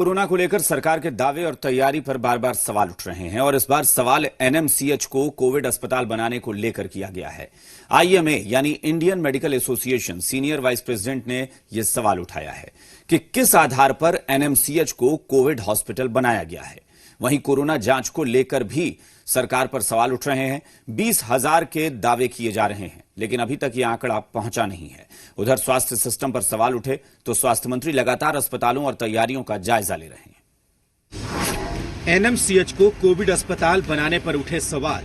Corona को लेकर सरकार के दावे और तैयारी पर बार बार सवाल उठ रहे हैं और इस बार सवाल एनएमसीएच को कोविड अस्पताल बनाने को लेकर किया गया है। आईएमए यानी Indian medical association senior vice president ने यह सवाल उठाया है कि किस आधार पर एनएमसीएच को कोविड हॉस्पिटल बनाया गया है। वहीं कोरोना जांच को लेकर भी सरकार पर सवाल उठ रहे हैं। 20,000 के दावे किए जा रहे हैं, लेकिन अभी तक यह आंकड़ा पहुंचा नहीं है। उधर स्वास्थ्य सिस्टम पर सवाल उठे तो स्वास्थ्य मंत्री लगातार अस्पतालों और तैयारियों का जायजा ले रहे हैं। एनएमसीएच को कोविड अस्पताल बनाने पर उठे सवाल।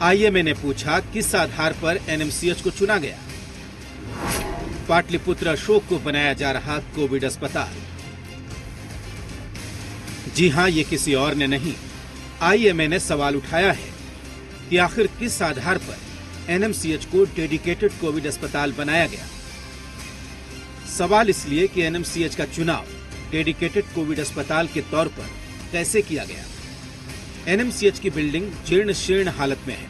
आईएमए ने पूछा किस आधार पर एनएमसीएच को चुना गया। पाटलिपुत्र अशोक को बनाया जा रहा कोविड अस्पताल। जी हां, ये किसी और ने नहीं, आईएमए ने सवाल उठाया है कि आखिर किस आधार पर एनएमसीएच को डेडिकेटेड कोविड अस्पताल बनाया गया। सवाल इसलिए कि एनएमसीएच का चुनाव डेडिकेटेड कोविड अस्पताल के तौर पर कैसे किया गया। एनएमसीएच की बिल्डिंग जीर्ण शीर्ण हालत में है।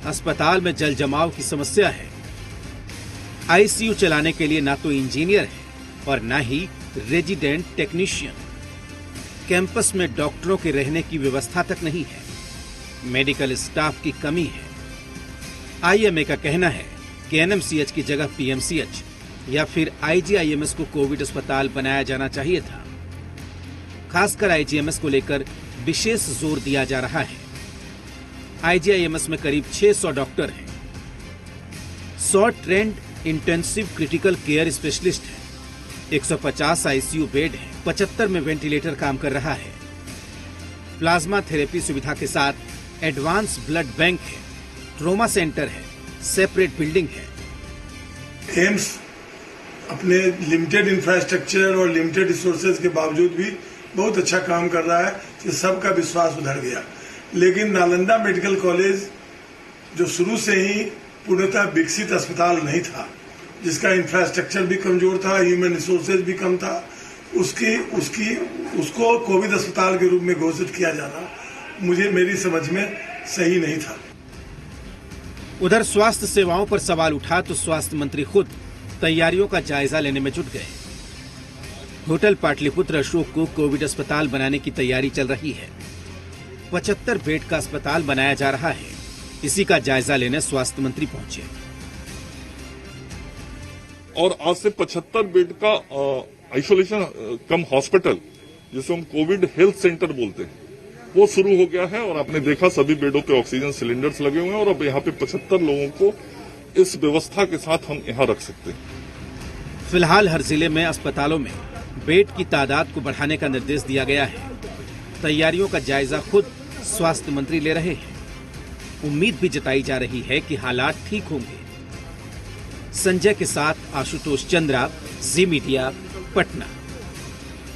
अस्पताल में जल जमाव की समस्या है। आईसीयू चलाने के लिए ना तो इंजीनियर है और ना ही रेजिडेंट टेक्नीशियन। कैंपस में डॉक्टरों के रहने की व्यवस्था तक नहीं है। मेडिकल स्टाफ की कमी है। आईएमए का कहना है कि एनएमसीएच की जगह पीएमसीएच या फिर आईजीआईएमएस को कोविड अस्पताल बनाया जाना चाहिए था। खासकर आईजीआईएमएस को लेकर विशेष जोर दिया जा रहा है। आईजीआईएमएस में करीब 600 डॉक्टर हैं। 100 trend intensive critical care specialist हैं। 150 आईसीयू बेड हैं। 75 में वेंटिलेटर काम कर रहा है। प्लाज्मा थेरेपी सुविधा के साथ एडवांस ब्लड बैंक है। ट्रोमा सेंटर है। सेपरेट बिल्डिंग है। एम्स अपने लिमिटेड इंफ्रास्ट्रक्चर और लिमिटेड रिसोर्सेज के बावजूद भी बहुत अच्छा काम कर रहा है कि सबका विश्वास उधर गया। लेकिन नालंदा मेडिकल कॉलेज जो शुरू से ही पूर्णतः विकसित अस्पताल नहीं था, जिसका इंफ्रास्ट्रक्चर भी कमजोर था, ह्यूमन रिसोर्सेज भी कम था, उसको कोविड अस्पताल के रूप में घोषित किया जाना मेरी समझ में सही नहीं था। उधर स्वास्थ्य सेवाओं पर सवाल उठा तो स्वास्थ्य मंत्री खुद तैयारियों का जायजा लेने में जुट गए। होटल पाटलिपुत्र अशोक को कोविड अस्पताल बनाने की तैयारी चल रही है। 75 बेड का अस्पताल बनाया जा रहा है। इसी का जायजा लेने स्वास्थ्य मंत्री पहुंचे और आज से 75 बेड का आइसोलेशन कम हॉस्पिटल, जिसे हम कोविड हेल्थ सेंटर बोलते हैं, वो शुरू हो गया है। और आपने देखा सभी बेडों पे ऑक्सीजन सिलेंडर्स लगे हुए हैं और अब यहाँ पे 75 लोगों को इस व्यवस्था के साथ हम यहाँ रख सकते हैं। फिलहाल हर जिले में अस्पतालों में बेड की तादाद को बढ़ाने का निर्देश दिया गया है। तैयारियों का जायजा खुद स्वास्थ्य मंत्री ले रहे हैं। उम्मीद भी जताई जा रही है कि हालात ठीक होंगे। संजय के साथ आशुतोष चंद्रा, जी मीडिया, पटना।